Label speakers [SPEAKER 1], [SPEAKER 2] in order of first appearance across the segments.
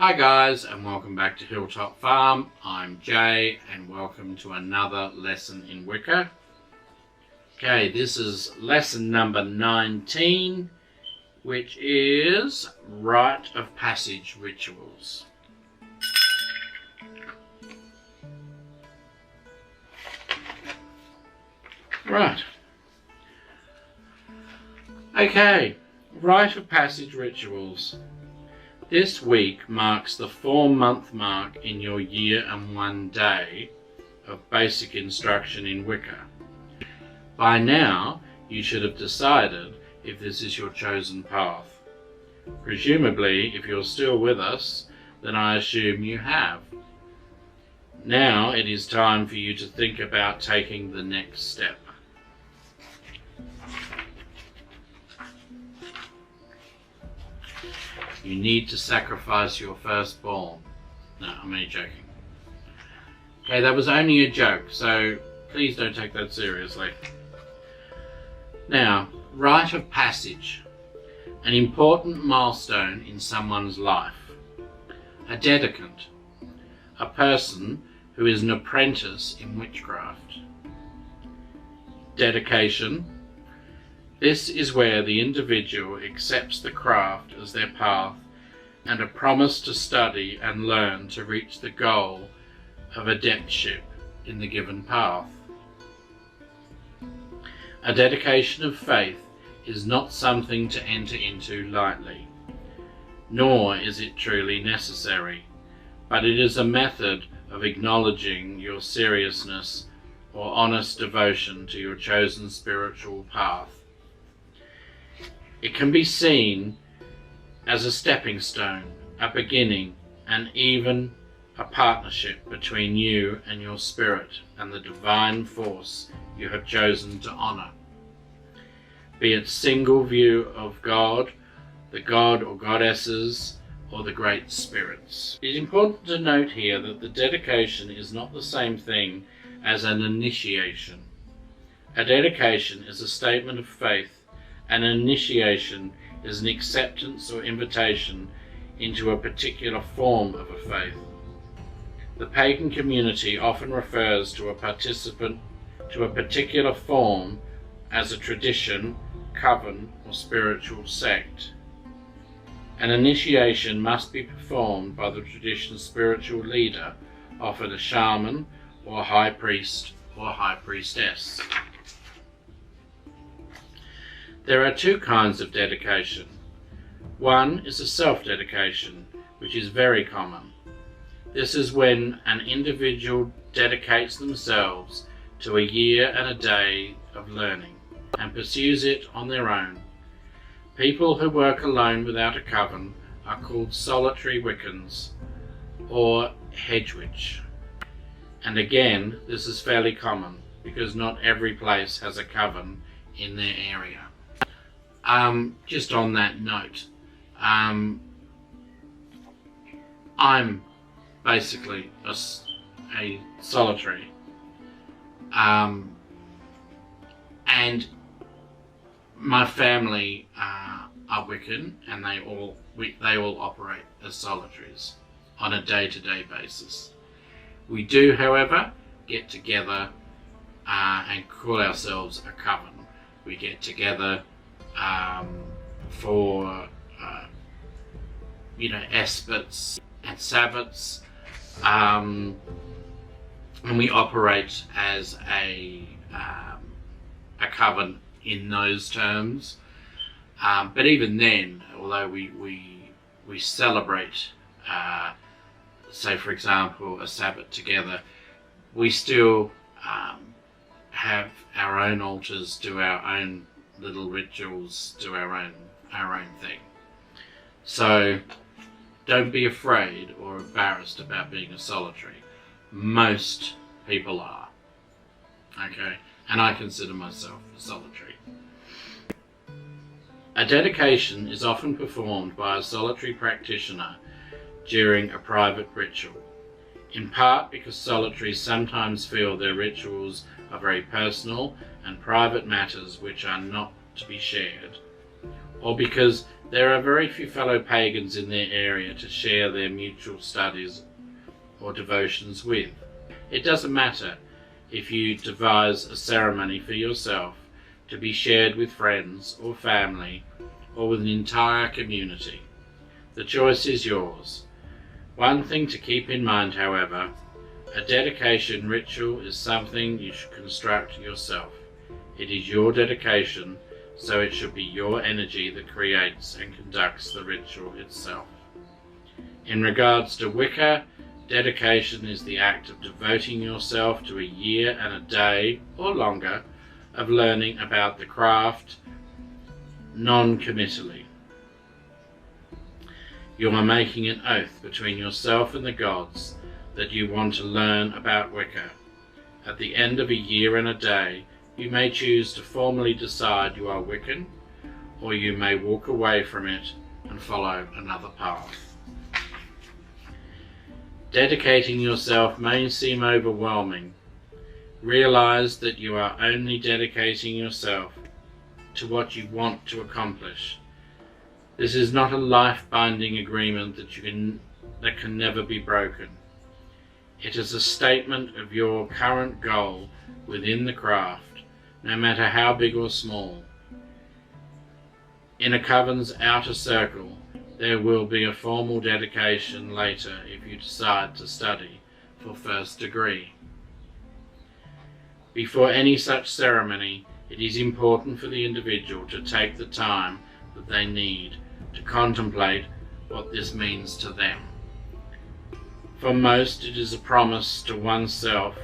[SPEAKER 1] Hi guys, and welcome back to Hilltop Farm. I'm Jay and welcome to another lesson in Wicca. Okay, this is lesson number 19, which is Rite of Passage Rituals. Right. Okay, Rite of Passage Rituals. This week marks the 4-month mark in your year and 1 day of basic instruction in Wicca. By now, you should have decided if this is your chosen path. Presumably, if you're still with us, then I assume you have. Now it is time for you to think about taking the next step. You need to sacrifice your firstborn. No, I'm only joking. Okay, that was only a joke, so please don't take that seriously. Now, rite of passage. An important milestone in someone's life. A dedicant. A person who is an apprentice in witchcraft. Dedication. This is where the individual accepts the craft as their path and a promise to study and learn to reach the goal of adeptship in the given path. A dedication of faith is not something to enter into lightly, nor is it truly necessary, but it is a method of acknowledging your seriousness or honest devotion to your chosen spiritual path. It can be seen as a stepping stone, a beginning, and even a partnership between you and your spirit and the divine force you have chosen to honour. Be it single view of God, the god or goddesses, or the great spirits. It is important to note here that the dedication is not the same thing as an initiation. A dedication is a statement of faith. An initiation is an acceptance or invitation into a particular form of a faith. The pagan community often refers to a participant to a particular form as a tradition, coven, or spiritual sect. An initiation must be performed by the tradition's spiritual leader, often a shaman or high priest or high priestess. There are 2 kinds of dedication. One is a self-dedication, which is very common. This is when an individual dedicates themselves to a year and a day of learning and pursues it on their own. People who work alone without a coven are called solitary Wiccans or hedge-witch. And again, this is fairly common because not every place has a coven in their area. Just on that note, I'm basically a solitary, and my family are Wiccan, and they all operate as solitaries on a day-to-day basis. We do, however, get together and call ourselves a coven. We get together for Esbats and Sabbats, and we operate as a coven in those terms. But even then, although we celebrate, say for example, a Sabbat together, we still have our own altars, do our own little rituals, do our own thing. So don't be afraid or embarrassed about being a solitary. Most people are. Okay? And I consider myself a solitary. A dedication is often performed by a solitary practitioner during a private ritual, in part because solitaries sometimes feel their rituals are very personal and private matters which are not to be shared, or because there are very few fellow pagans in their area to share their mutual studies or devotions with. It doesn't matter if you devise a ceremony for yourself to be shared with friends or family or with an entire community. The choice is yours. One thing to keep in mind, however, a dedication ritual is something you should construct yourself. It is your dedication, so it should be your energy that creates and conducts the ritual itself. In regards to Wicca, dedication is the act of devoting yourself to a year and a day, or longer, of learning about the craft non-committally. You are making an oath between yourself and the gods that you want to learn about Wicca. At the end of a year and a day, you may choose to formally decide you are Wiccan, or you may walk away from it and follow another path. Dedicating yourself may seem overwhelming. Realize that you are only dedicating yourself to what you want to accomplish. This is not a life-binding agreement that can never be broken. It is a statement of your current goal within the craft, no matter how big or small. In a coven's outer circle, there will be a formal dedication later if you decide to study for first degree. Before any such ceremony, it is important for the individual to take the time that they need to contemplate what this means to them. For most, it is a promise to oneself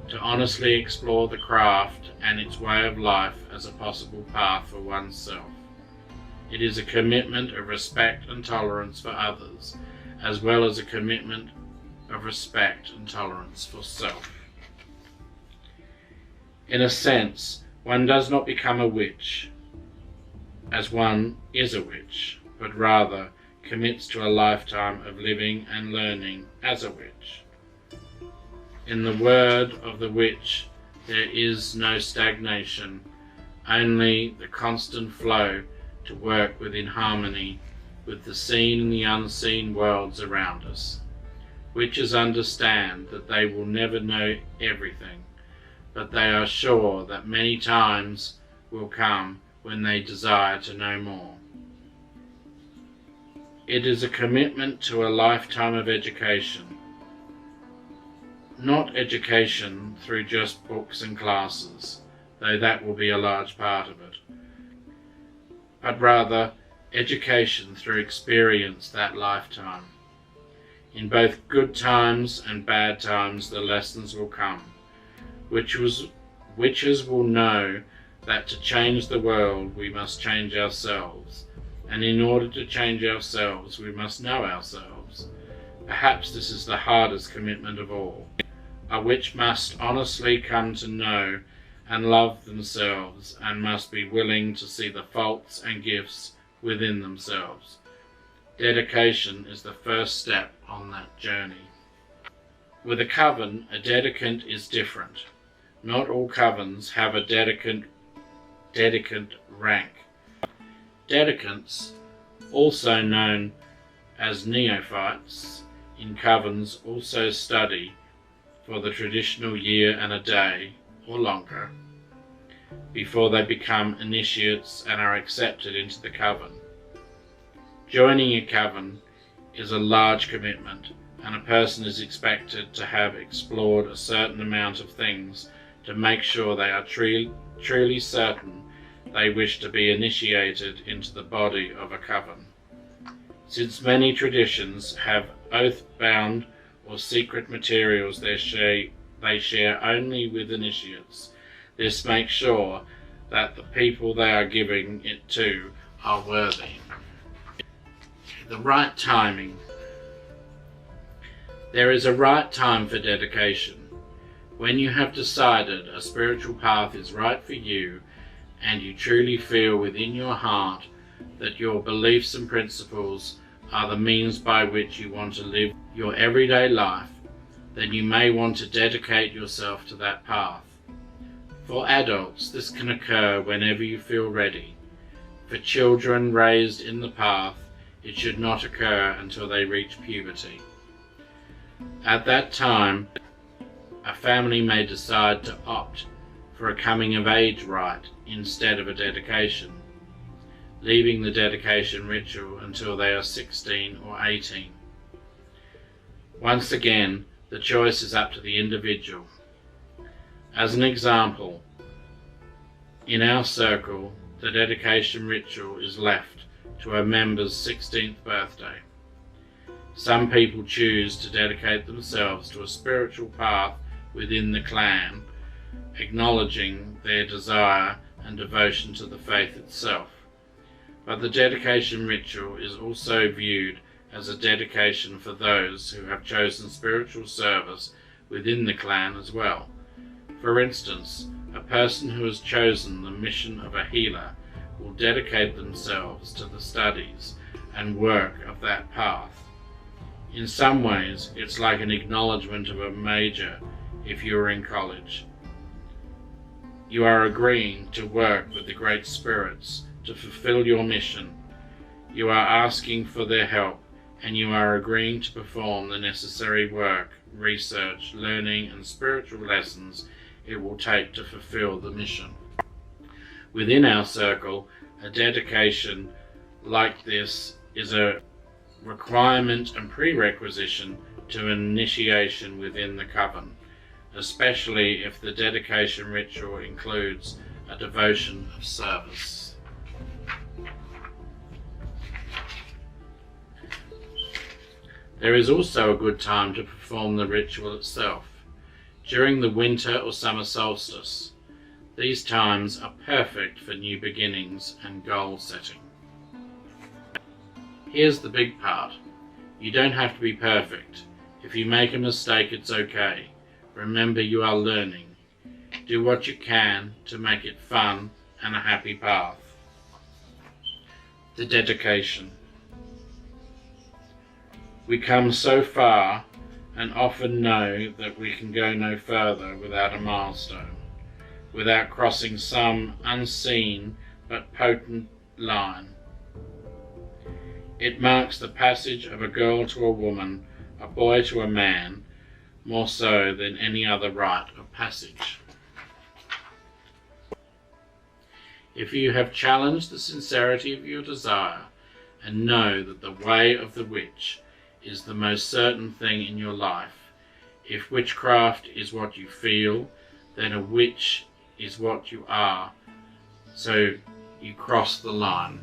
[SPEAKER 1] to honestly explore the craft and its way of life as a possible path for oneself. It is a commitment of respect and tolerance for others, as well as a commitment of respect and tolerance for self. In a sense, one does not become a witch, as one is a witch, but rather commits to a lifetime of living and learning as a witch. In the word of the witch, there is no stagnation, only the constant flow to work within harmony with the seen and the unseen worlds around us. Witches understand that they will never know everything, but they are sure that many times will come when they desire to know more. It is a commitment to a lifetime of education. Not education through just books and classes, though that will be a large part of it, but rather education through experience that lifetime. In both good times and bad times, the lessons will come. Witches will know that to change the world we must change ourselves, and in order to change ourselves we must know ourselves. Perhaps this is the hardest commitment of all. A witch must honestly come to know and love themselves, and must be willing to see the faults and gifts within themselves. Dedication is the first step on that journey. With a coven, a dedicant is different. Not all covens have a dedicant rank. Dedicants, also known as neophytes, in covens also study for the traditional year and a day, or longer, before they become initiates and are accepted into the coven. Joining a coven is a large commitment, and a person is expected to have explored a certain amount of things to make sure they are truly certain they wish to be initiated into the body of a coven. Since many traditions have oath-bound or secret materials they share only with initiates, this makes sure that the people they are giving it to are worthy. The right timing. There is a right time for dedication. When you have decided a spiritual path is right for you, and you truly feel within your heart that your beliefs and principles are the means by which you want to live your everyday life, then you may want to dedicate yourself to that path. For adults, this can occur whenever you feel ready. For children raised in the path, it should not occur until they reach puberty. At that time, a family may decide to opt for a coming-of-age rite instead of a dedication, leaving the dedication ritual until they are 16 or 18. Once again, the choice is up to the individual. As an example, in our circle, the dedication ritual is left to a member's 16th birthday. Some people choose to dedicate themselves to a spiritual path within the clan, acknowledging their desire and devotion to the faith itself. But the dedication ritual is also viewed as a dedication for those who have chosen spiritual service within the clan as well. For instance, a person who has chosen the mission of a healer will dedicate themselves to the studies and work of that path. In some ways, it's like an acknowledgement of a major if you are in college. You are agreeing to work with the great spirits to fulfill your mission. You are asking for their help, and you are agreeing to perform the necessary work, research, learning, and spiritual lessons it will take to fulfill the mission. Within our circle, a dedication like this is a requirement and prerequisition to an initiation within the coven, especially if the dedication ritual includes a devotion of service. There is also a good time to perform the ritual itself, during the winter or summer solstice. These times are perfect for new beginnings and goal setting. Here's the big part. You don't have to be perfect. If you make a mistake, it's okay. Remember, you are learning. Do what you can to make it fun and a happy path. The dedication. We come so far and often know that we can go no further without a milestone, without crossing some unseen but potent line. It marks the passage of a girl to a woman, a boy to a man, more so than any other rite of passage. If you have challenged the sincerity of your desire and know that the way of the witch is the most certain thing in your life, if witchcraft is what you feel, then a witch is what you are, so you cross the line.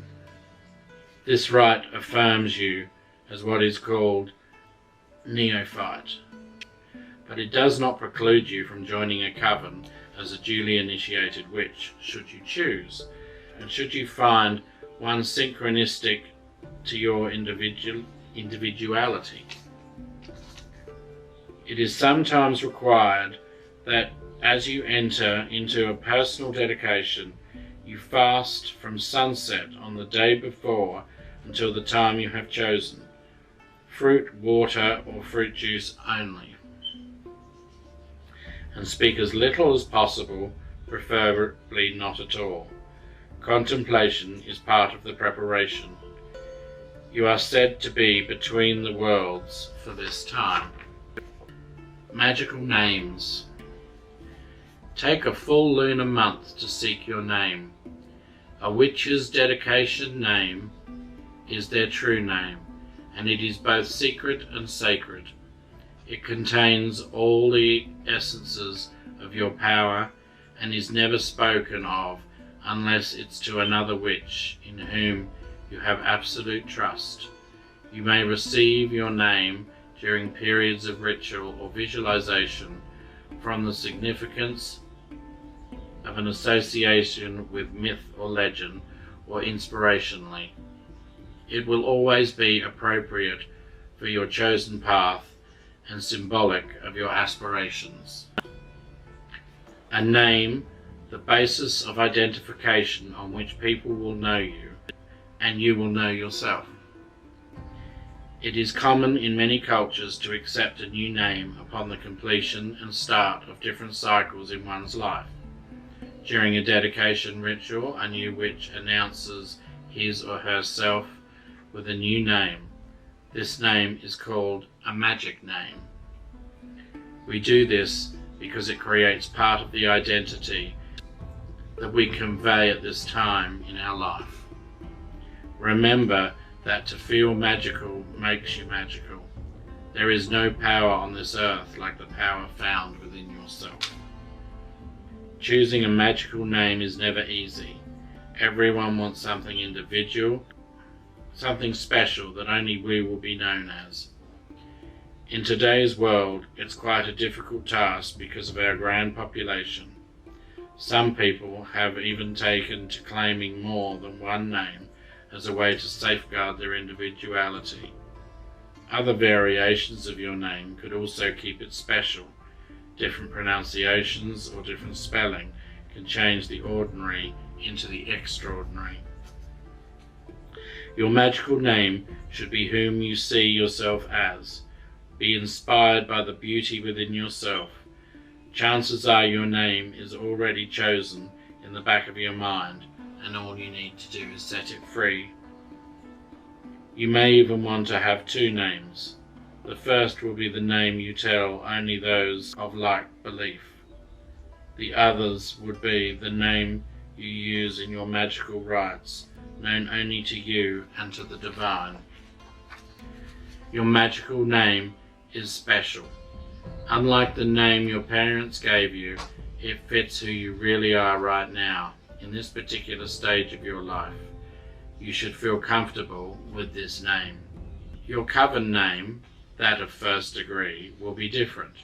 [SPEAKER 1] This rite affirms you as what is called neophyte, but it does not preclude you from joining a coven as a duly initiated witch, should you choose, and should you find one synchronistic to your individuality. It is sometimes required that as you enter into a personal dedication, you fast from sunset on the day before until the time you have chosen. Fruit, water, or fruit juice only. And speak as little as possible, preferably not at all. Contemplation is part of the preparation. You are said to be between the worlds for this time. Magical names. Take a full lunar month to seek your name. A witch's dedication name is their true name, and it is both secret and sacred. It contains all the essences of your power and is never spoken of unless it's to another witch in whom you have absolute trust. You may receive your name during periods of ritual or visualization from the significance of an association with myth or legend, or inspirationally. It will always be appropriate for your chosen path and symbolic of your aspirations. A name, the basis of identification on which people will know you, and you will know yourself. It is common in many cultures to accept a new name upon the completion and start of different cycles in one's life. During a dedication ritual, a new witch announces his or herself with a new name. This name is called a magic name. We do this because it creates part of the identity that we convey at this time in our life. Remember that to feel magical makes you magical. There is no power on this earth like the power found within yourself. Choosing a magical name is never easy. Everyone wants something individual, something special that only we will be known as. In today's world, it's quite a difficult task because of our grand population. Some people have even taken to claiming more than one name as a way to safeguard their individuality. Other variations of your name could also keep it special. Different pronunciations or different spelling can change the ordinary into the extraordinary. Your magical name should be whom you see yourself as. Be inspired by the beauty within yourself. Chances are your name is already chosen in the back of your mind, and all you need to do is set it free. You may even want to have two names. The first will be the name you tell only those of like belief. The others would be the name you use in your magical rites, known only to you and to the divine. Your magical name is special. Unlike the name your parents gave you, it fits who you really are right now, in this particular stage of your life. You should feel comfortable with this name. Your coven name, that of first degree, will be different.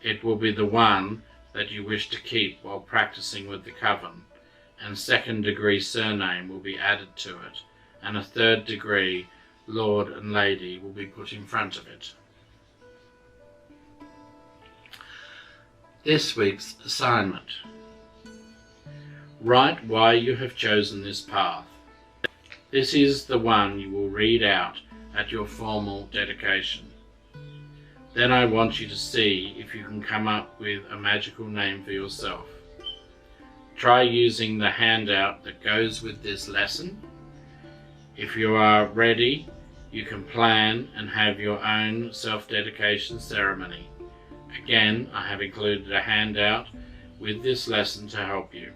[SPEAKER 1] It will be the one that you wish to keep while practicing with the coven, and second degree surname will be added to it, and a third degree Lord and Lady will be put in front of it. This week's assignment. Write why you have chosen this path. This is the one you will read out at your formal dedication. Then I want you to see if you can come up with a magical name for yourself. Try using the handout that goes with this lesson. If you are ready, you can plan and have your own self-dedication ceremony. Again, I have included a handout with this lesson to help you.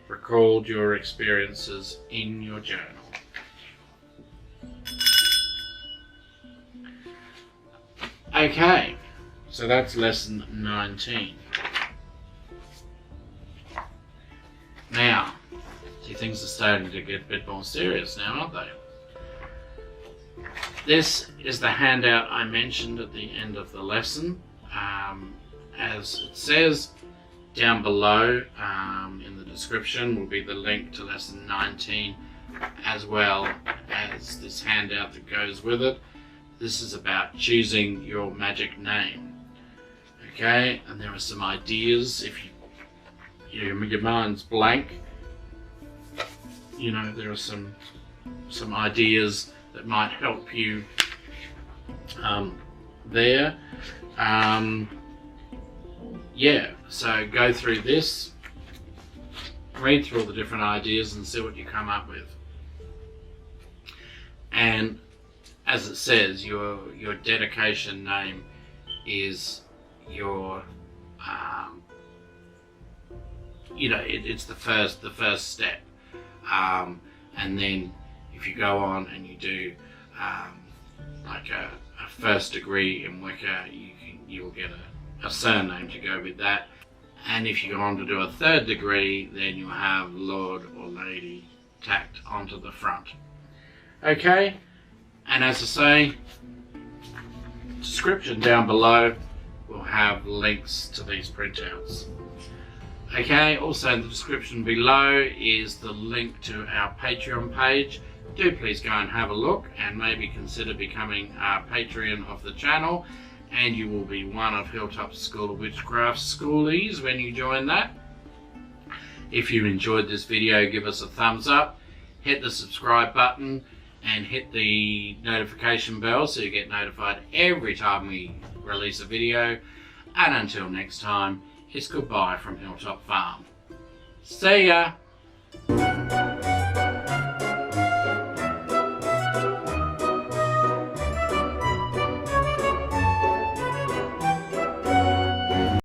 [SPEAKER 1] Record your experiences in your journal. Okay, so that's lesson 19. Now, see, things are starting to get a bit more serious now, aren't they? This is the handout I mentioned at the end of the lesson. As it says down below in the description will be the link to lesson 19, as well as this handout that goes with it. This is about choosing your magic name. Okay, and there are some ideas. If your mind's blank, you know, there are some ideas that might help you there. Yeah, so go through this, read through all the different ideas and see what you come up with. And as it says, your dedication name is your, you know, it's the first step. And then if you go on and you do like a first degree in Wicca, you will get a surname to go with that. And if you go on to do a third degree, then you'll have Lord or Lady tacked onto the front. Okay, and as I say, description down below will have links to these printouts. Okay, also in the description below is the link to our Patreon page. Do please go and have a look and maybe consider becoming a Patreon of the channel, and you will be one of Hilltop's School of Witchcraft schoolies when you join that. If you enjoyed this video, give us a thumbs up, hit the subscribe button and hit the notification bell so you get notified every time we release a video. And until next time, it's goodbye from Hilltop Farm. See ya!